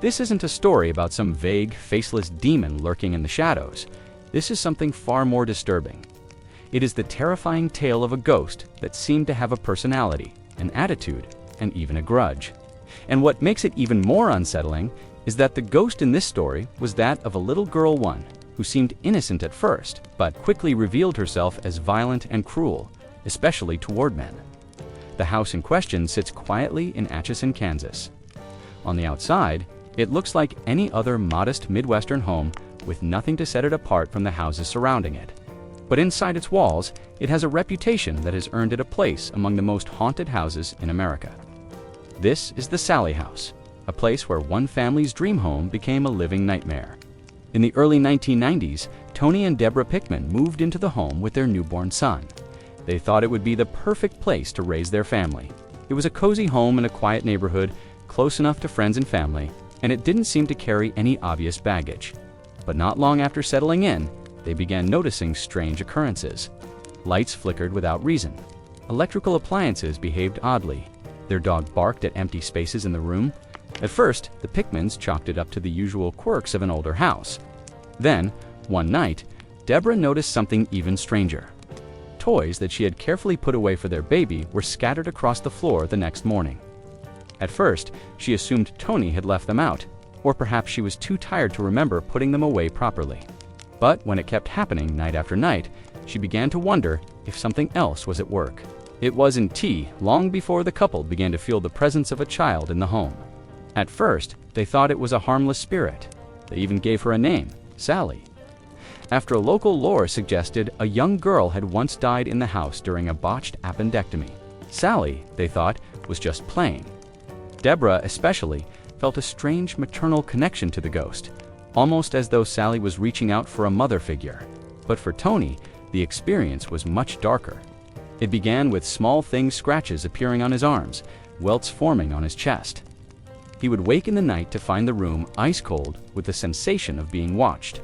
This isn't a story about some vague, faceless demon lurking in the shadows. This is something far more disturbing. It is the terrifying tale of a ghost that seemed to have a personality, an attitude, and even a grudge. And what makes it even more unsettling is that the ghost in this story was that of a little girl who seemed innocent at first, but quickly revealed herself as violent and cruel, especially toward men. The house in question sits quietly in Atchison, Kansas. On the outside, it looks like any other modest Midwestern home with nothing to set it apart from the houses surrounding it. But inside its walls, it has a reputation that has earned it a place among the most haunted houses in America. This is the Sallie house, a place where one family's dream home became a living nightmare. In the early 1990s, Tony and Deborah Pickman moved into the home with their newborn son. They thought it would be the perfect place to raise their family. It was a cozy home in a quiet neighborhood, close enough to friends and family, and it didn't seem to carry any obvious baggage. But not long after settling in, they began noticing strange occurrences. Lights flickered without reason. Electrical appliances behaved oddly. Their dog barked at empty spaces in the room. At first, the Pickmans chalked it up to the usual quirks of an older house. Then, one night, Deborah noticed something even stranger. Toys that she had carefully put away for their baby were scattered across the floor the next morning. At first, she assumed Tony had left them out, or perhaps she was too tired to remember putting them away properly. But when it kept happening night after night, she began to wonder if something else was at work. It wasn't long before the couple began to feel the presence of a child in the home. At first, they thought it was a harmless spirit. They even gave her a name, Sallie. After local lore suggested a young girl had once died in the house during a botched appendectomy. Sallie, they thought, was just playing. Deborah, especially, felt a strange maternal connection to the ghost, almost as though Sallie was reaching out for a mother figure. But for Tony, the experience was much darker. It began with small scratches appearing on his arms, welts forming on his chest. He would wake in the night to find the room ice cold with the sensation of being watched.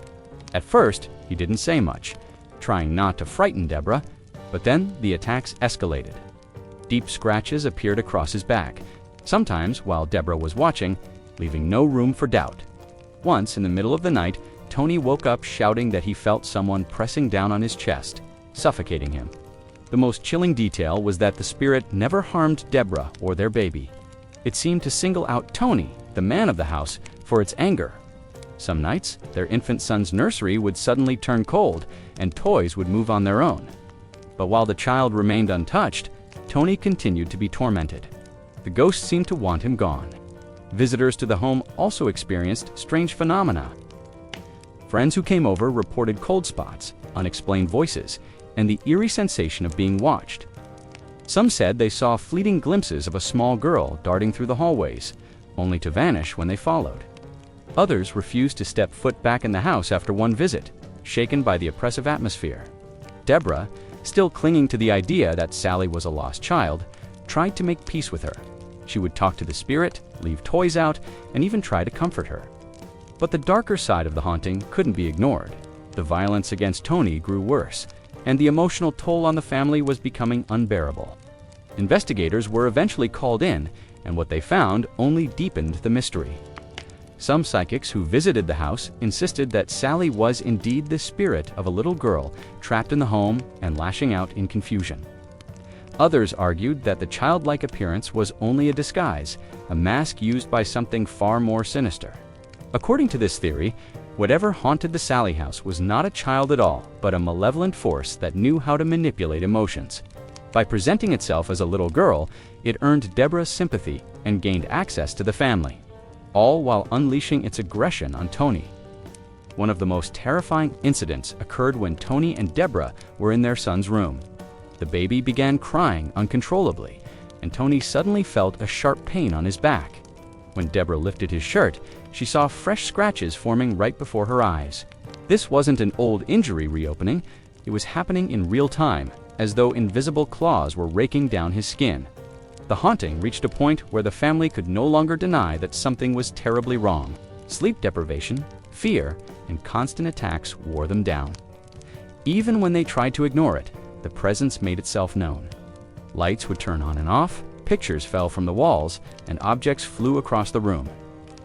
At first, he didn't say much, trying not to frighten Deborah, but then the attacks escalated. Deep scratches appeared across his back, sometimes while Deborah was watching, leaving no room for doubt. Once, in the middle of the night, Tony woke up shouting that he felt someone pressing down on his chest, suffocating him. The most chilling detail was that the spirit never harmed Deborah or their baby. It seemed to single out Tony, the man of the house, for its anger. Some nights, their infant son's nursery would suddenly turn cold, and toys would move on their own. But while the child remained untouched, Tony continued to be tormented. The ghost seemed to want him gone. Visitors to the home also experienced strange phenomena. Friends who came over reported cold spots, unexplained voices, and the eerie sensation of being watched. Some said they saw fleeting glimpses of a small girl darting through the hallways, only to vanish when they followed. Others refused to step foot back in the house after one visit, shaken by the oppressive atmosphere. Deborah, still clinging to the idea that Sallie was a lost child, tried to make peace with her. She would talk to the spirit, leave toys out, and even try to comfort her. But the darker side of the haunting couldn't be ignored. The violence against Tony grew worse, and the emotional toll on the family was becoming unbearable. Investigators were eventually called in, and what they found only deepened the mystery. Some psychics who visited the house insisted that Sallie was indeed the spirit of a little girl trapped in the home and lashing out in confusion. Others argued that the childlike appearance was only a disguise, a mask used by something far more sinister. According to this theory, whatever haunted the Sallie house was not a child at all, but a malevolent force that knew how to manipulate emotions. By presenting itself as a little girl, it earned Deborah's sympathy and gained access to the family, all while unleashing its aggression on Tony. One of the most terrifying incidents occurred when Tony and Deborah were in their son's room. The baby began crying uncontrollably, and Tony suddenly felt a sharp pain on his back. When Deborah lifted his shirt, she saw fresh scratches forming right before her eyes. This wasn't an old injury reopening, it was happening in real time, as though invisible claws were raking down his skin. The haunting reached a point where the family could no longer deny that something was terribly wrong. Sleep deprivation, fear, and constant attacks wore them down. Even when they tried to ignore it, the presence made itself known. Lights would turn on and off, pictures fell from the walls, and objects flew across the room.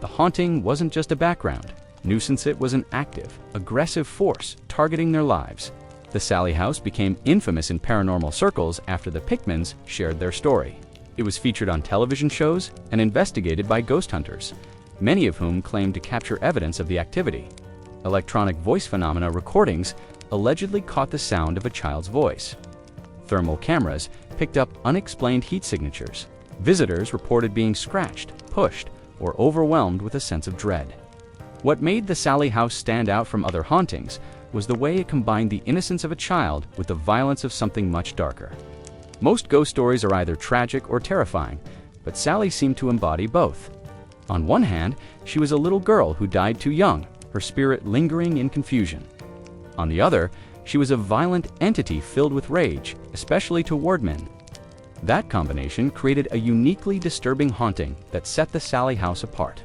The haunting wasn't just a background nuisance, it was an active, aggressive force targeting their lives. The Sallie house became infamous in paranormal circles after the Pickmans shared their story. It was featured on television shows and investigated by ghost hunters, many of whom claimed to capture evidence of the activity. Electronic voice phenomena recordings allegedly caught the sound of a child's voice. Thermal cameras picked up unexplained heat signatures. Visitors reported being scratched, pushed, or overwhelmed with a sense of dread. What made the Sallie house stand out from other hauntings was the way it combined the innocence of a child with the violence of something much darker. Most ghost stories are either tragic or terrifying, but Sallie seemed to embody both. On one hand, she was a little girl who died too young, her spirit lingering in confusion. On the other, she was a violent entity filled with rage, especially toward men. That combination created a uniquely disturbing haunting that set the Sallie house apart.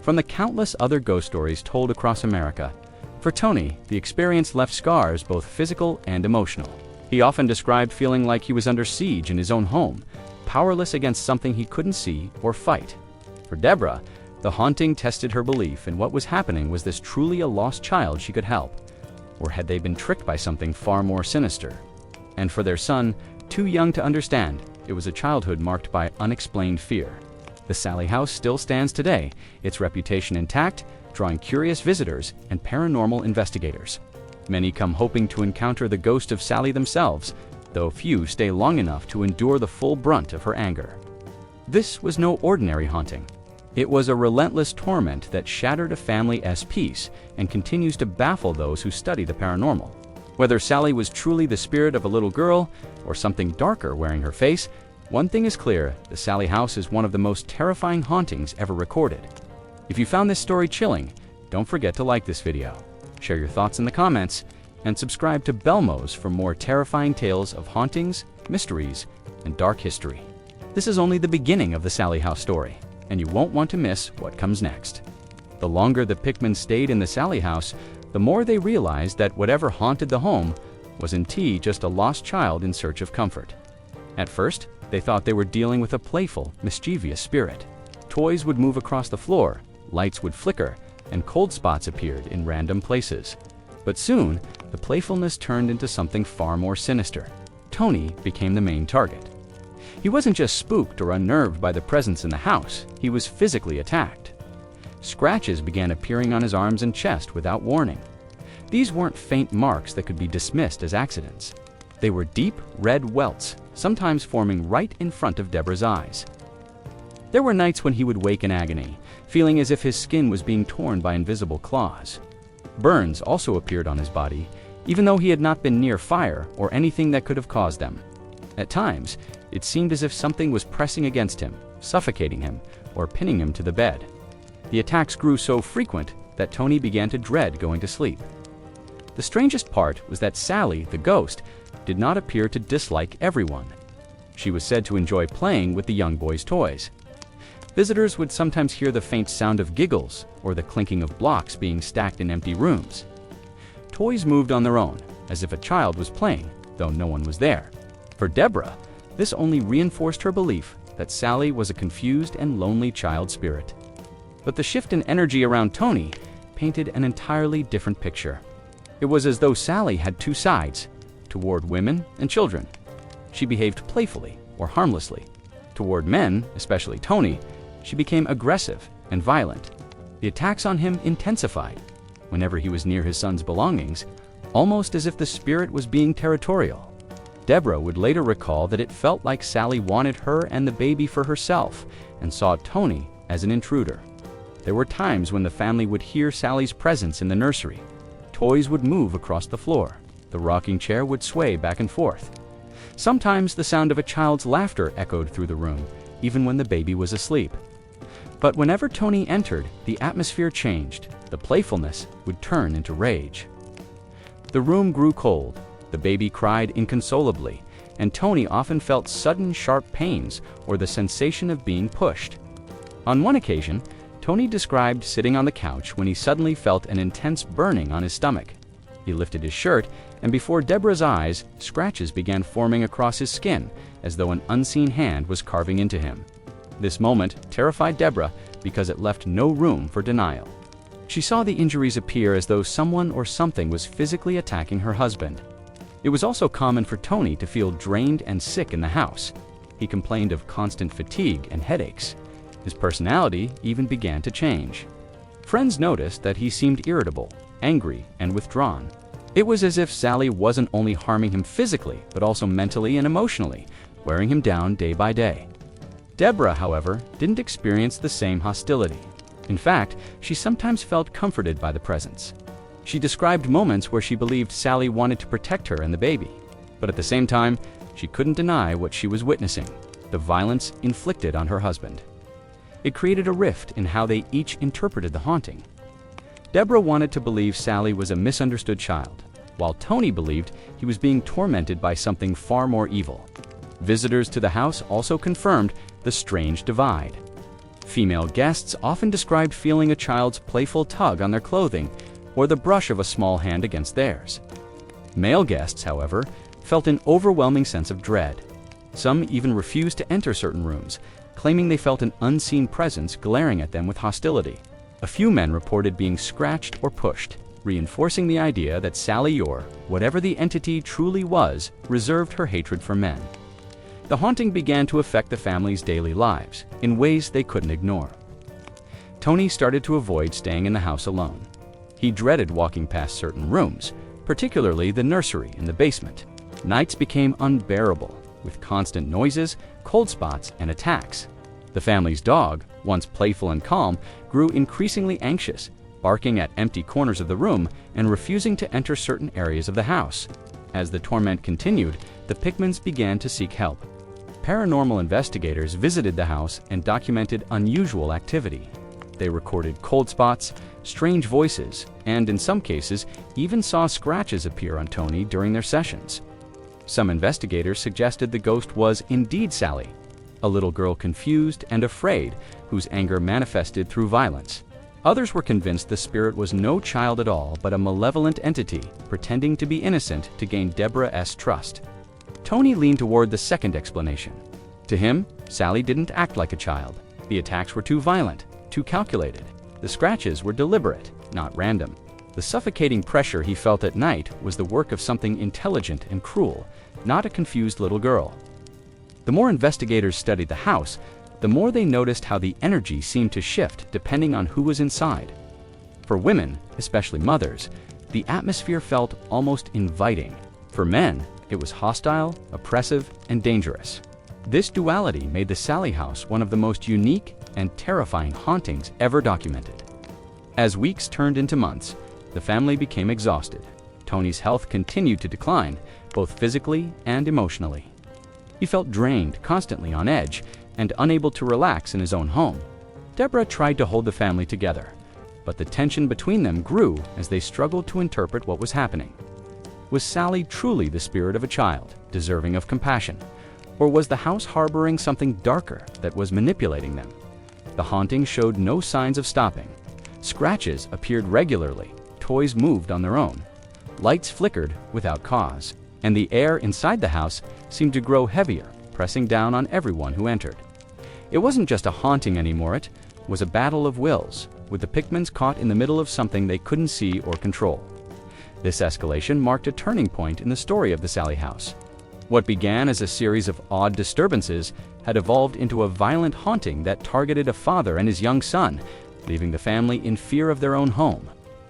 From the countless other ghost stories told across America, for Tony, the experience left scars both physical and emotional. He often described feeling like he was under siege in his own home, powerless against something he couldn't see or fight. For Deborah, the haunting tested her belief in what was happening. Was this truly a lost child she could help? Or had they been tricked by something far more sinister? And for their son, too young to understand, it was a childhood marked by unexplained fear. The Sallie house still stands today, its reputation intact, drawing curious visitors and paranormal investigators. Many come hoping to encounter the ghost of Sallie themselves, though few stay long enough to endure the full brunt of her anger. This was no ordinary haunting. It was a relentless torment that shattered a family's peace and continues to baffle those who study the paranormal. Whether Sallie was truly the spirit of a little girl or something darker wearing her face, one thing is clear: the Sallie house is one of the most terrifying hauntings ever recorded. If you found this story chilling, don't forget to like this video, share your thoughts in the comments, and subscribe to Belmoze for more terrifying tales of hauntings, mysteries, and dark history. This is only the beginning of the Sallie house story, and you won't want to miss what comes next. The longer the Pickmans stayed in the Sallie house, the more they realized that whatever haunted the home was indeed just a lost child in search of comfort. At first, they thought they were dealing with a playful, mischievous spirit. Toys would move across the floor, lights would flicker, and cold spots appeared in random places. But soon, the playfulness turned into something far more sinister. Tony became the main target. He wasn't just spooked or unnerved by the presence in the house, he was physically attacked. Scratches began appearing on his arms and chest without warning. These weren't faint marks that could be dismissed as accidents. They were deep, red welts, sometimes forming right in front of Deborah's eyes. There were nights when he would wake in agony, feeling as if his skin was being torn by invisible claws. Burns also appeared on his body, even though he had not been near fire or anything that could have caused them. At times, it seemed as if something was pressing against him, suffocating him, or pinning him to the bed. The attacks grew so frequent that Tony began to dread going to sleep. The strangest part was that Sallie, the ghost, did not appear to dislike everyone. She was said to enjoy playing with the young boy's toys. Visitors would sometimes hear the faint sound of giggles or the clinking of blocks being stacked in empty rooms. Toys moved on their own, as if a child was playing, though no one was there. For Deborah, this only reinforced her belief that Sallie was a confused and lonely child spirit. But the shift in energy around Tony painted an entirely different picture. It was as though Sallie had two sides, toward women and children. She behaved playfully or harmlessly. Toward men, especially Tony, she became aggressive and violent. The attacks on him intensified whenever he was near his son's belongings, almost as if the spirit was being territorial. Deborah would later recall that it felt like Sallie wanted her and the baby for herself and saw Tony as an intruder. There were times when the family would hear Sallie's presence in the nursery. Toys would move across the floor. The rocking chair would sway back and forth. Sometimes the sound of a child's laughter echoed through the room, even when the baby was asleep. But whenever Tony entered, the atmosphere changed. The playfulness would turn into rage. The room grew cold. The baby cried inconsolably, and Tony often felt sudden sharp pains or the sensation of being pushed. On one occasion, Tony described sitting on the couch when he suddenly felt an intense burning on his stomach. He lifted his shirt, and before Deborah's eyes, scratches began forming across his skin, as though an unseen hand was carving into him. This moment terrified Deborah because it left no room for denial. She saw the injuries appear as though someone or something was physically attacking her husband. It was also common for Tony to feel drained and sick in the house. He complained of constant fatigue and headaches. His personality even began to change. Friends noticed that he seemed irritable, angry, and withdrawn. It was as if Sallie wasn't only harming him physically, but also mentally and emotionally, wearing him down day by day. Deborah, however, didn't experience the same hostility. In fact, she sometimes felt comforted by the presence. She described moments where she believed Sallie wanted to protect her and the baby, but at the same time, she couldn't deny what she was witnessing, the violence inflicted on her husband. It created a rift in how they each interpreted the haunting. Deborah wanted to believe Sallie was a misunderstood child, while Tony believed he was being tormented by something far more evil. Visitors to the house also confirmed the strange divide. Female guests often described feeling a child's playful tug on their clothing or the brush of a small hand against theirs. Male guests, however, felt an overwhelming sense of dread. Some even refused to enter certain rooms, claiming they felt an unseen presence glaring at them with hostility. A few men reported being scratched or pushed, reinforcing the idea that Sallie, or whatever the entity truly was, reserved her hatred for men. The haunting began to affect the family's daily lives in ways they couldn't ignore. Tony started to avoid staying in the house alone. He dreaded walking past certain rooms, particularly the nursery and the basement. Nights became unbearable, with constant noises, cold spots, and attacks. The family's dog, once playful and calm, grew increasingly anxious, barking at empty corners of the room and refusing to enter certain areas of the house. As the torment continued, the Pickmans began to seek help. Paranormal investigators visited the house and documented unusual activity. They recorded cold spots, strange voices, and in some cases, even saw scratches appear on Tony during their sessions. Some investigators suggested the ghost was indeed Sallie, a little girl confused and afraid, whose anger manifested through violence. Others were convinced the spirit was no child at all, but a malevolent entity pretending to be innocent to gain Deborah's trust. Tony leaned toward the second explanation. To him, Sallie didn't act like a child. The attacks were too violent, too calculated. The scratches were deliberate, not random. The suffocating pressure he felt at night was the work of something intelligent and cruel, not a confused little girl. The more investigators studied the house, the more they noticed how the energy seemed to shift depending on who was inside. For women, especially mothers, the atmosphere felt almost inviting. For men, it was hostile, oppressive, and dangerous. This duality made the Sallie house one of the most unique and terrifying hauntings ever documented. As weeks turned into months, the family became exhausted. Tony's health continued to decline, both physically and emotionally. He felt drained, constantly on edge, and unable to relax in his own home. Deborah tried to hold the family together, but the tension between them grew as they struggled to interpret what was happening. Was Sallie truly the spirit of a child, deserving of compassion? Or was the house harboring something darker that was manipulating them? The haunting showed no signs of stopping. Scratches appeared regularly, toys moved on their own, lights flickered without cause, and the air inside the house seemed to grow heavier, pressing down on everyone who entered. It wasn't just a haunting anymore, it was a battle of wills, with the Pickmans caught in the middle of something they couldn't see or control. This escalation marked a turning point in the story of the Sallie house. What began as a series of odd disturbances had evolved into a violent haunting that targeted a father and his young son, leaving the family in fear of their own home.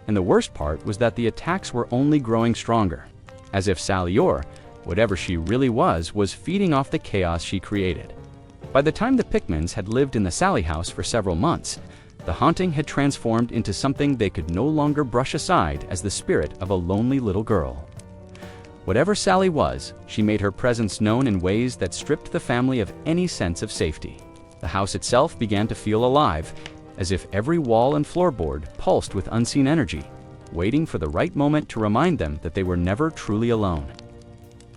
And the worst part was that the attacks were only growing stronger, as if Sallie, or whatever she really was feeding off the chaos she created. By the time the Pickmans had lived in the Sallie house for several months, the haunting had transformed into something they could no longer brush aside as the spirit of a lonely little girl. Whatever Sallie was, she made her presence known in ways that stripped the family of any sense of safety. The house itself began to feel alive, as if every wall and floorboard pulsed with unseen energy, waiting for the right moment to remind them that they were never truly alone.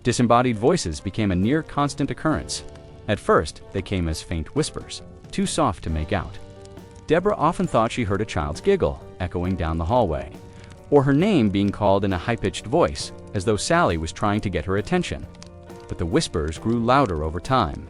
Disembodied voices became a near constant occurrence. At first, they came as faint whispers, too soft to make out. Deborah often thought she heard a child's giggle echoing down the hallway, or her name being called in a high-pitched voice, as though Sallie was trying to get her attention. But the whispers grew louder over time.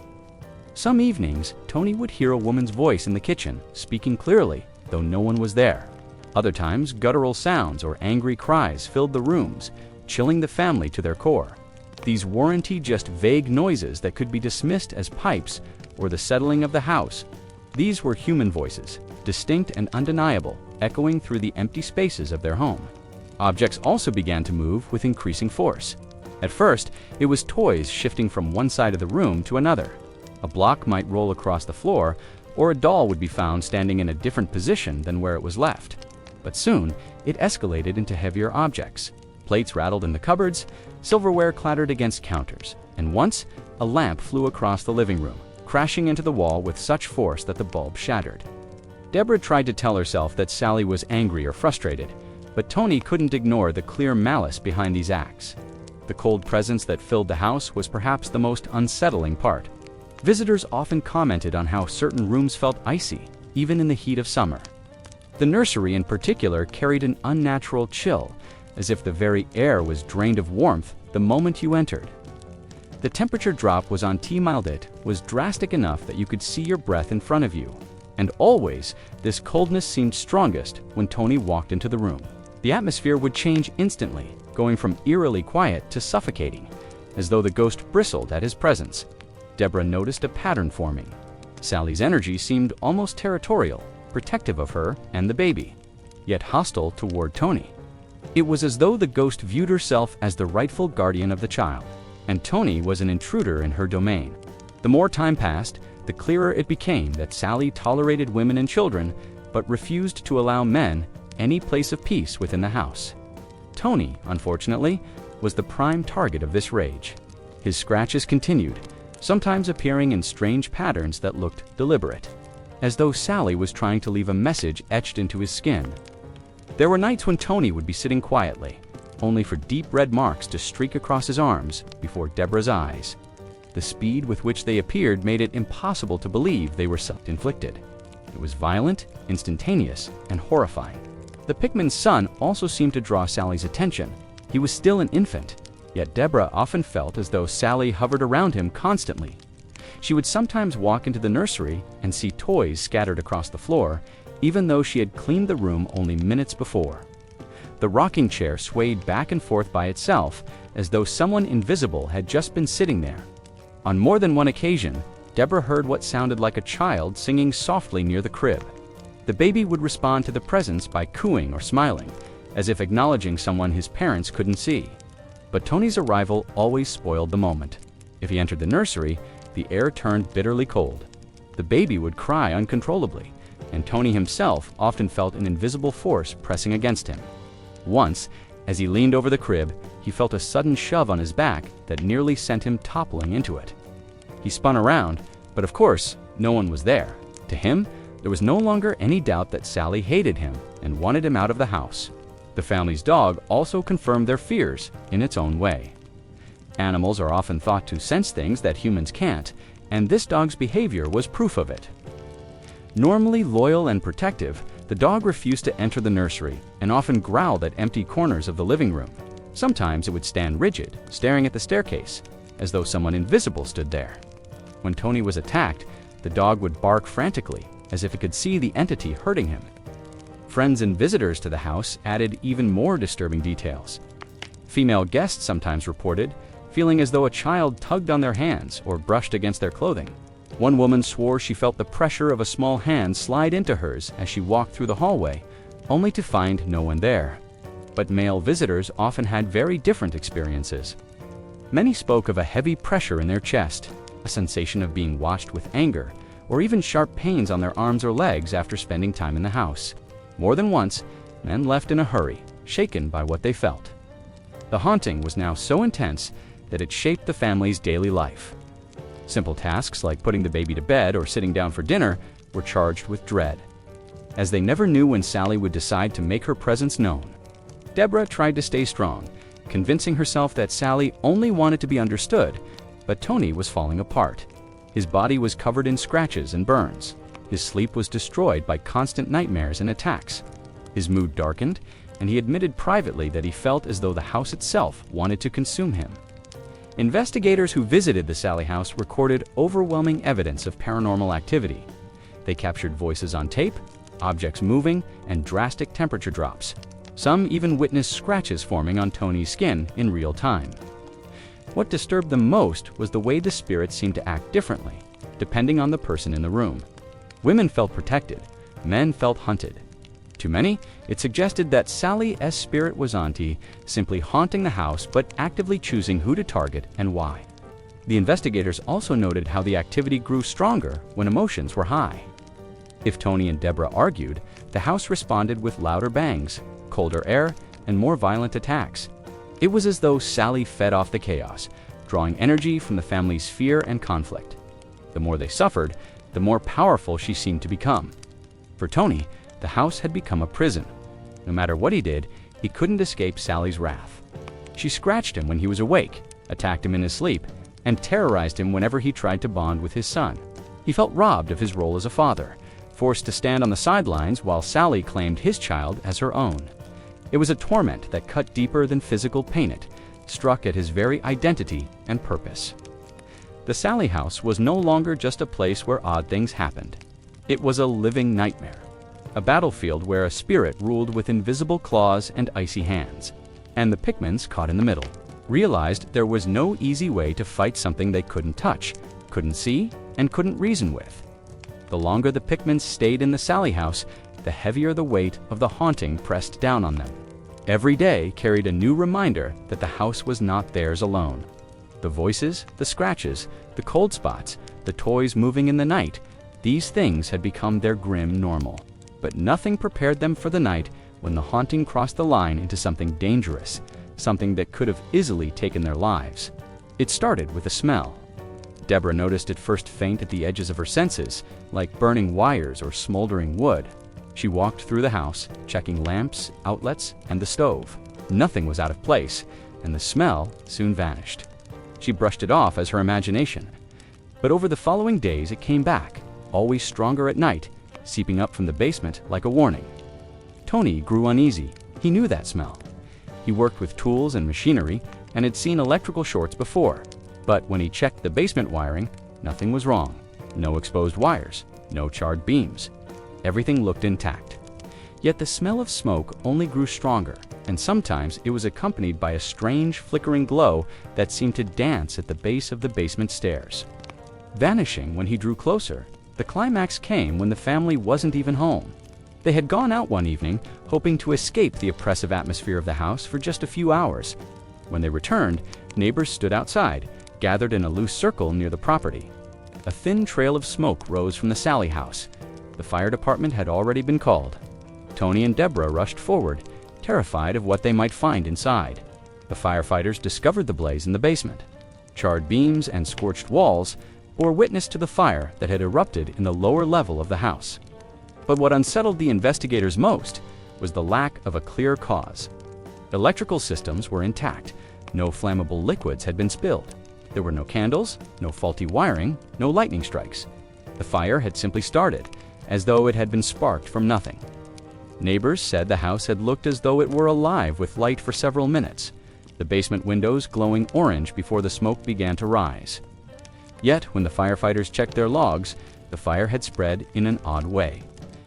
Some evenings, Tony would hear a woman's voice in the kitchen, speaking clearly, though no one was there. Other times, guttural sounds or angry cries filled the rooms, chilling the family to their core. These weren't just vague noises that could be dismissed as pipes or the settling of the house. These were human voices, distinct and undeniable, echoing through the empty spaces of their home. Objects also began to move with increasing force. At first, it was toys shifting from one side of the room to another. A block might roll across the floor, or a doll would be found standing in a different position than where it was left. But soon, it escalated into heavier objects. Plates rattled in the cupboards, silverware clattered against counters, and once, a lamp flew across the living room, crashing into the wall with such force that the bulb shattered. Deborah tried to tell herself that Sallie was angry or frustrated, but Tony couldn't ignore the clear malice behind these acts. The cold presence that filled the house was perhaps the most unsettling part. Visitors often commented on how certain rooms felt icy, even in the heat of summer. The nursery in particular carried an unnatural chill, as if the very air was drained of warmth the moment you entered. The temperature drop was drastic enough that you could see your breath in front of you. And always, this coldness seemed strongest when Tony walked into the room. The atmosphere would change instantly, going from eerily quiet to suffocating, as though the ghost bristled at his presence. Deborah noticed a pattern forming. Sallie's energy seemed almost territorial, protective of her and the baby, yet hostile toward Tony. It was as though the ghost viewed herself as the rightful guardian of the child, and Tony was an intruder in her domain. The more time passed, the clearer it became that Sallie tolerated women and children, but refused to allow men any place of peace within the house. Tony, unfortunately, was the prime target of this rage. His scratches continued, sometimes appearing in strange patterns that looked deliberate, as though Sallie was trying to leave a message etched into his skin. There were nights when Tony would be sitting quietly, only for deep red marks to streak across his arms before Deborah's eyes. The speed with which they appeared made it impossible to believe they were self-inflicted. It was violent, instantaneous, and horrifying. The Pickman's son also seemed to draw Sallie's attention. He was still an infant, yet Deborah often felt as though Sallie hovered around him constantly. She would sometimes walk into the nursery and see toys scattered across the floor, even though she had cleaned the room only minutes before. The rocking chair swayed back and forth by itself, as though someone invisible had just been sitting there. On more than one occasion, Deborah heard what sounded like a child singing softly near the crib. The baby would respond to the presence by cooing or smiling, as if acknowledging someone his parents couldn't see. But Tony's arrival always spoiled the moment. If he entered the nursery, the air turned bitterly cold. The baby would cry uncontrollably, and Tony himself often felt an invisible force pressing against him. Once, as he leaned over the crib, he felt a sudden shove on his back that nearly sent him toppling into it. He spun around, but of course, no one was there. To him, there was no longer any doubt that Sallie hated him and wanted him out of the house. The family's dog also confirmed their fears in its own way. Animals are often thought to sense things that humans can't, and this dog's behavior was proof of it. Normally loyal and protective, the dog refused to enter the nursery and often growled at empty corners of the living room. Sometimes it would stand rigid, staring at the staircase, as though someone invisible stood there. When Tony was attacked, the dog would bark frantically, as if it could see the entity hurting him. Friends and visitors to the house added even more disturbing details. Female guests sometimes reported feeling as though a child tugged on their hands or brushed against their clothing. One woman swore she felt the pressure of a small hand slide into hers as she walked through the hallway, only to find no one there. But male visitors often had very different experiences. Many spoke of a heavy pressure in their chest, a sensation of being watched with anger, or even sharp pains on their arms or legs after spending time in the house. More than once, men left in a hurry, shaken by what they felt. The haunting was now so intense that it shaped the family's daily life. Simple tasks like putting the baby to bed or sitting down for dinner were charged with dread, as they never knew when Sallie would decide to make her presence known. Deborah tried to stay strong, convincing herself that Sallie only wanted to be understood, but Tony was falling apart. His body was covered in scratches and burns. His sleep was destroyed by constant nightmares and attacks. His mood darkened, and he admitted privately that he felt as though the house itself wanted to consume him. Investigators who visited the Sallie house recorded overwhelming evidence of paranormal activity. They captured voices on tape, objects moving, and drastic temperature drops. Some even witnessed scratches forming on Tony's skin in real time. What disturbed them most was the way the spirits seemed to act differently, depending on the person in the room. Women felt protected, men felt hunted. To many, it suggested that Sallie's spirit was auntie, simply haunting the house but actively choosing who to target and why. The investigators also noted how the activity grew stronger when emotions were high. If Tony and Deborah argued, the house responded with louder bangs, colder air, and more violent attacks. It was as though Sallie fed off the chaos, drawing energy from the family's fear and conflict. The more they suffered, the more powerful she seemed to become. For Tony, the house had become a prison. No matter what he did, he couldn't escape Sallie's wrath. She scratched him when he was awake, attacked him in his sleep, and terrorized him whenever he tried to bond with his son. He felt robbed of his role as a father, forced to stand on the sidelines while Sallie claimed his child as her own. It was a torment that cut deeper than physical pain. It struck at his very identity and purpose. The Sallie house was no longer just a place where odd things happened. It was a living nightmare, a battlefield where a spirit ruled with invisible claws and icy hands. And the Pickmans, caught in the middle, realized there was no easy way to fight something they couldn't touch, couldn't see, and couldn't reason with. The longer the Pickmans stayed in the Sallie house, the heavier the weight of the haunting pressed down on them. Every day carried a new reminder that the house was not theirs alone. The voices, the scratches, the cold spots, the toys moving in the night, these things had become their grim normal. But nothing prepared them for the night when the haunting crossed the line into something dangerous, something that could have easily taken their lives. It started with a smell. Deborah noticed it first faint at the edges of her senses, like burning wires or smoldering wood. She walked through the house, checking lamps, outlets, and the stove. Nothing was out of place, and the smell soon vanished. She brushed it off as her imagination. But over the following days it came back, always stronger at night, seeping up from the basement like a warning. Tony grew uneasy. He knew that smell. He worked with tools and machinery and had seen electrical shorts before. But when he checked the basement wiring, nothing was wrong. No exposed wires, no charred beams. Everything looked intact. Yet the smell of smoke only grew stronger, and sometimes it was accompanied by a strange flickering glow that seemed to dance at the base of the basement stairs. Vanishing when he drew closer, the climax came when the family wasn't even home. They had gone out one evening, hoping to escape the oppressive atmosphere of the house for just a few hours. When they returned, neighbors stood outside, gathered in a loose circle near the property. A thin trail of smoke rose from the Sallie house. The fire department had already been called. Tony and Deborah rushed forward, terrified of what they might find inside. The firefighters discovered the blaze in the basement. Charred beams and scorched walls bore witness to the fire that had erupted in the lower level of the house. But what unsettled the investigators most was the lack of a clear cause. Electrical systems were intact. No flammable liquids had been spilled. There were no candles, no faulty wiring, no lightning strikes. The fire had simply started, as though it had been sparked from nothing. Neighbors said the house had looked as though it were alive with light for several minutes, the basement windows glowing orange before the smoke began to rise. Yet, when the firefighters checked their logs, the fire had spread in an odd way,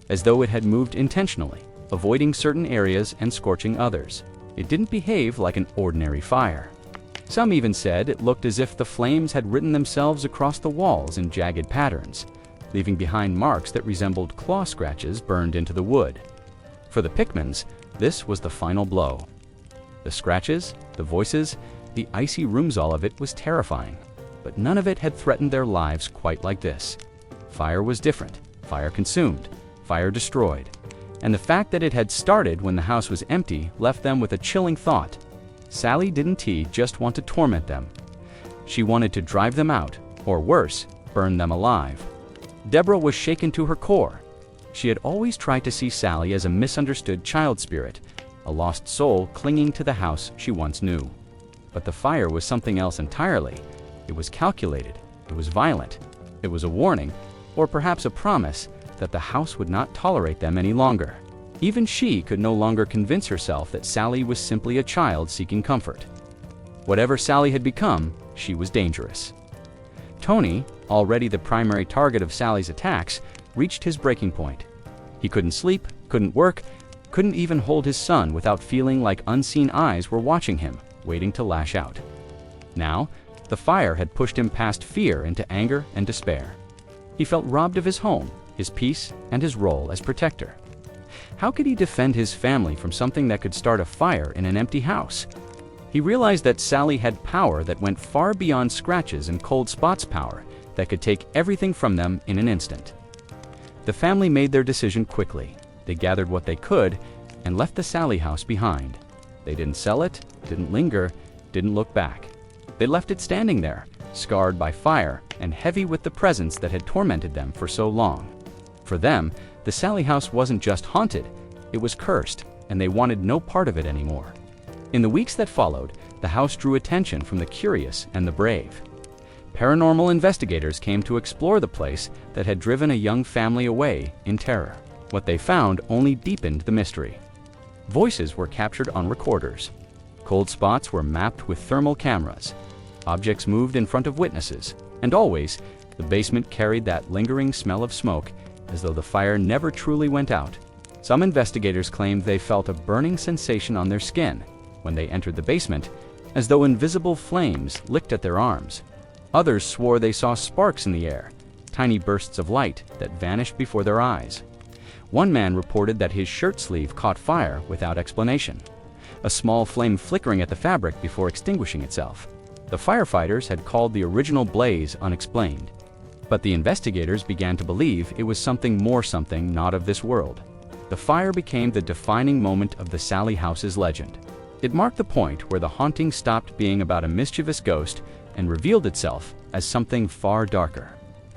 as though it had moved intentionally, avoiding certain areas and scorching others. It didn't behave like an ordinary fire. Some even said it looked as if the flames had written themselves across the walls in jagged patterns, leaving behind marks that resembled claw scratches burned into the wood. For the Pickmans, this was the final blow. The scratches, the voices, the icy rooms, all of it was terrifying. But none of it had threatened their lives quite like this. Fire was different. Fire consumed. Fire destroyed. And the fact that it had started when the house was empty left them with a chilling thought. Sallie didn't just want to torment them. She wanted to drive them out, or worse, burn them alive. Deborah was shaken to her core. She had always tried to see Sallie as a misunderstood child spirit, a lost soul clinging to the house she once knew. But the fire was something else entirely. It was calculated. It was violent. It was a warning, or perhaps a promise, that the house would not tolerate them any longer. Even she could no longer convince herself that Sallie was simply a child seeking comfort. Whatever Sallie had become, she was dangerous. Tony, already the primary target of Sallie's attacks, reached his breaking point. He couldn't sleep, couldn't work, couldn't even hold his son without feeling like unseen eyes were watching him, waiting to lash out. Now, the fire had pushed him past fear into anger and despair. He felt robbed of his home, his peace, and his role as protector. How could he defend his family from something that could start a fire in an empty house? He realized that Sallie had power that went far beyond scratches and cold spots power that could take everything from them in an instant. The family made their decision quickly. They gathered what they could and left the Sallie house behind. They didn't sell it, didn't linger, didn't look back. They left it standing there, scarred by fire and heavy with the presence that had tormented them for so long. For them, the Sallie house wasn't just haunted, it was cursed, and they wanted no part of it anymore. In the weeks that followed, the house drew attention from the curious and the brave. Paranormal investigators came to explore the place that had driven a young family away in terror. What they found only deepened the mystery. Voices were captured on recorders. Cold spots were mapped with thermal cameras. Objects moved in front of witnesses. And always, the basement carried that lingering smell of smoke, as though the fire never truly went out. Some investigators claimed they felt a burning sensation on their skin when they entered the basement, as though invisible flames licked at their arms. Others swore they saw sparks in the air, tiny bursts of light that vanished before their eyes. One man reported that his shirt sleeve caught fire without explanation, a small flame flickering at the fabric before extinguishing itself. The firefighters had called the original blaze unexplained, but the investigators began to believe it was something not of this world. The fire became the defining moment of the Sallie house's legend. It marked the point where the haunting stopped being about a mischievous ghost and revealed itself as something far darker,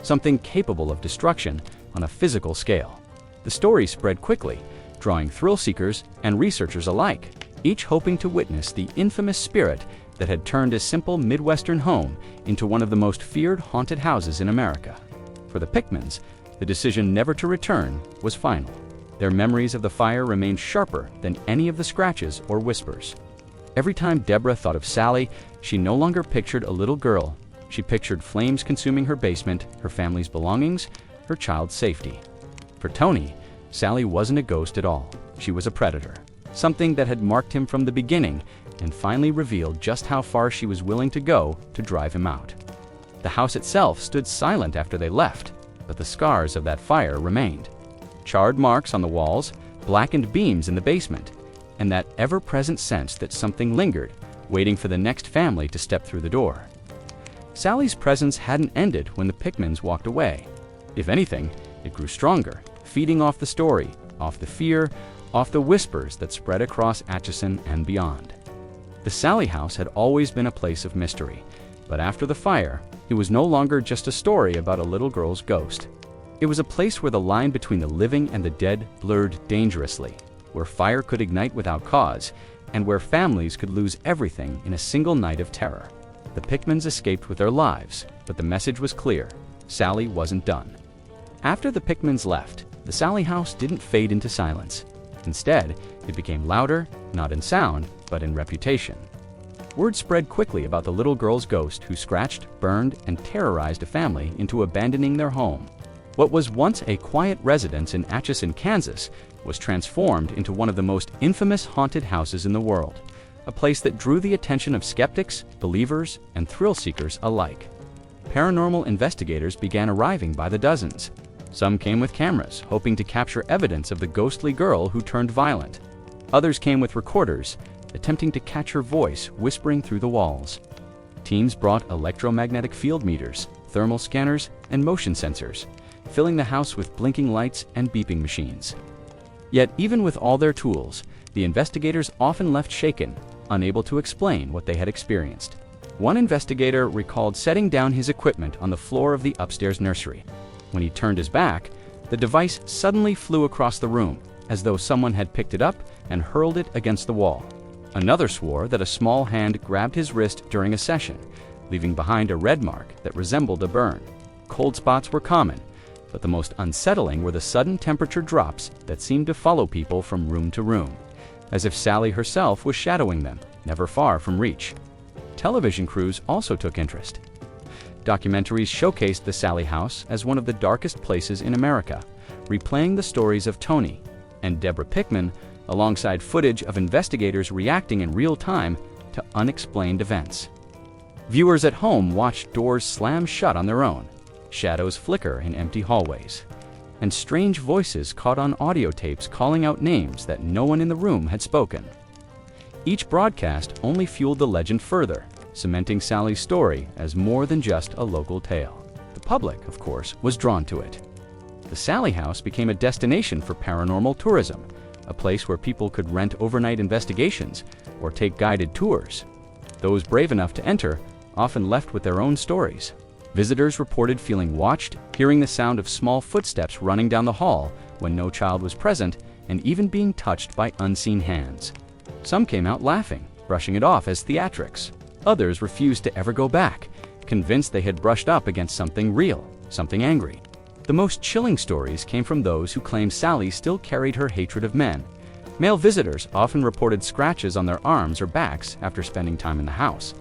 something capable of destruction on a physical scale. The story spread quickly, drawing thrill seekers and researchers alike, each hoping to witness the infamous spirit that had turned a simple Midwestern home into one of the most feared haunted houses in America. For the Pickmans, the decision never to return was final. Their memories of the fire remained sharper than any of the scratches or whispers. Every time Deborah thought of Sallie, she no longer pictured a little girl. She pictured flames consuming her basement, her family's belongings, her child's safety. For Tony, Sallie wasn't a ghost at all. She was a predator, something that had marked him from the beginning and finally revealed just how far she was willing to go to drive him out. The house itself stood silent after they left, but the scars of that fire remained. Charred marks on the walls, blackened beams in the basement, and that ever-present sense that something lingered, waiting for the next family to step through the door. Sallie's presence hadn't ended when the Pickmans walked away. If anything, it grew stronger, feeding off the story, off the fear, off the whispers that spread across Atchison and beyond. The Sallie house had always been a place of mystery, but after the fire, it was no longer just a story about a little girl's ghost. It was a place where the line between the living and the dead blurred dangerously, where fire could ignite without cause, and where families could lose everything in a single night of terror. The Pickmans escaped with their lives, but the message was clear: Sallie wasn't done. After the Pickmans left, the Sallie house didn't fade into silence. Instead, it became louder, not in sound, but in reputation. Word spread quickly about the little girl's ghost who scratched, burned, and terrorized a family into abandoning their home. What was once a quiet residence in Atchison, Kansas, was transformed into one of the most infamous haunted houses in the world, a place that drew the attention of skeptics, believers, and thrill seekers alike. Paranormal investigators began arriving by the dozens. Some came with cameras, hoping to capture evidence of the ghostly girl who turned violent. Others came with recorders, attempting to catch her voice whispering through the walls. Teams brought electromagnetic field meters, thermal scanners, and motion sensors, filling the house with blinking lights and beeping machines. Yet even with all their tools, the investigators often left shaken, unable to explain what they had experienced. One investigator recalled setting down his equipment on the floor of the upstairs nursery. When he turned his back, the device suddenly flew across the room, as though someone had picked it up and hurled it against the wall. Another swore that a small hand grabbed his wrist during a session, leaving behind a red mark that resembled a burn. Cold spots were common, but the most unsettling were the sudden temperature drops that seemed to follow people from room to room, as if Sallie herself was shadowing them, never far from reach. television crews also took interest. Documentaries showcased the Sallie house as one of the darkest places in America, replaying the stories of Tony and Deborah Pickman, alongside footage of investigators reacting in real time to unexplained events. Viewers at home watched doors slam shut on their own, shadows flicker in empty hallways, and strange voices caught on audio tapes calling out names that no one in the room had spoken. Each broadcast only fueled the legend further, cementing Sallie's story as more than just a local tale. The public, of course, was drawn to it. The Sallie house became a destination for paranormal tourism, a place where people could rent overnight investigations or take guided tours. Those brave enough to enter often left with their own stories. Visitors reported feeling watched, hearing the sound of small footsteps running down the hall when no child was present, and even being touched by unseen hands. Some came out laughing, brushing it off as theatrics. Others refused to ever go back, convinced they had brushed up against something real, something angry. The most chilling stories came from those who claimed Sallie still carried her hatred of men. Male visitors often reported scratches on their arms or backs after spending time in the house.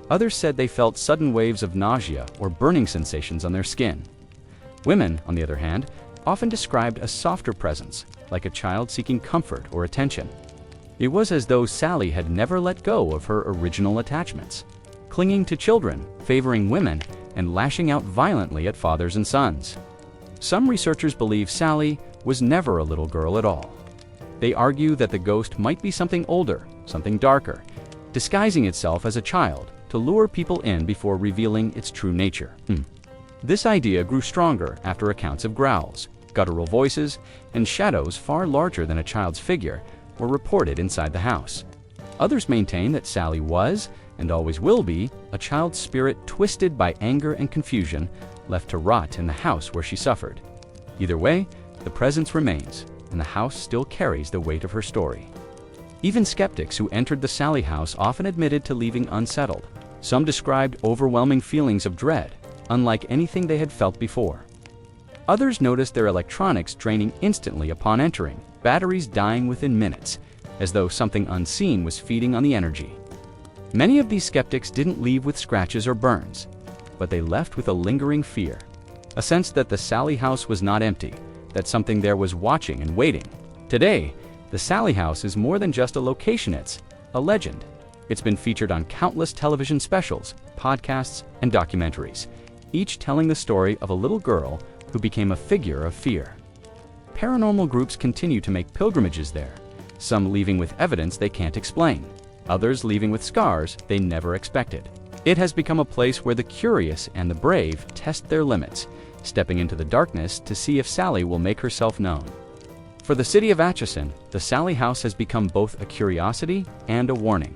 Others said they felt sudden waves of nausea or burning sensations on their skin. Women, on the other hand, often described a softer presence, like a child seeking comfort or attention. It was as though Sallie had never let go of her original attachments, clinging to children, favoring women, and lashing out violently at fathers and sons. Some researchers believe Sallie was never a little girl at all. They argue that the ghost might be something older, something darker, disguising itself as a child to lure people in before revealing its true nature. This idea grew stronger after accounts of growls, guttural voices, and shadows far larger than a child's figure were reported inside the house. Others maintain that Sallie was, and always will be, a child's spirit twisted by anger and confusion, left to rot in the house where she suffered. Either way, the presence remains, and the house still carries the weight of her story. Even skeptics who entered the Sallie house often admitted to leaving unsettled. Some described overwhelming feelings of dread, unlike anything they had felt before. Others noticed their electronics draining instantly upon entering, batteries dying within minutes, as though something unseen was feeding on the energy. Many of these skeptics didn't leave with scratches or burns, but they left with a lingering fear, a sense that the Sallie house was not empty, that something there was watching and waiting. Today, the Sallie house is more than just a location, it's a legend. It's been featured on countless television specials, podcasts, and documentaries, each telling the story of a little girl who became a figure of fear. Paranormal groups continue to make pilgrimages there, some leaving with evidence they can't explain, others leaving with scars they never expected. It has become a place where the curious and the brave test their limits, stepping into the darkness to see if Sallie will make herself known. For the city of Atchison, the Sallie house has become both a curiosity and a warning.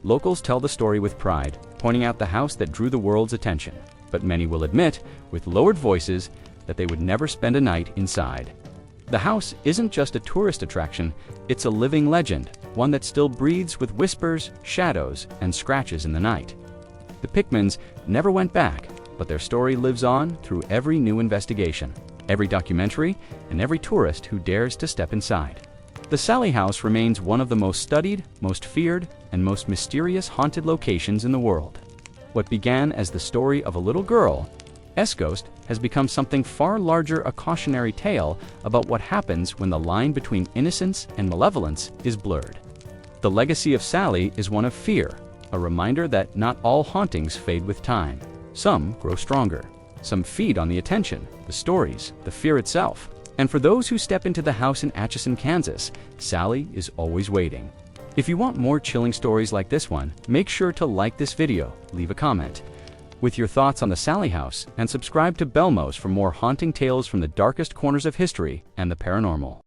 Locals tell the story with pride, pointing out the house that drew the world's attention, but many will admit, with lowered voices, that they would never spend a night inside. The house isn't just a tourist attraction, it's a living legend, one that still breathes with whispers, shadows, and scratches in the night. The Pickmans never went back, but their story lives on through every new investigation, every documentary, and every tourist who dares to step inside. The Sallie house remains one of the most studied, most feared, and most mysterious haunted locations in the world. What began as the story of a little girl, S-Ghost, has become something far larger, a cautionary tale about what happens when the line between innocence and malevolence is blurred. The legacy of Sallie is one of fear, a reminder that not all hauntings fade with time. Some grow stronger. Some feed on the attention, the stories, the fear itself. And for those who step into the house in Atchison, Kansas, Sallie is always waiting. If you want more chilling stories like this one, make sure to like this video, leave a comment with your thoughts on the Sallie house, and subscribe to Belmoze for more haunting tales from the darkest corners of history and the paranormal.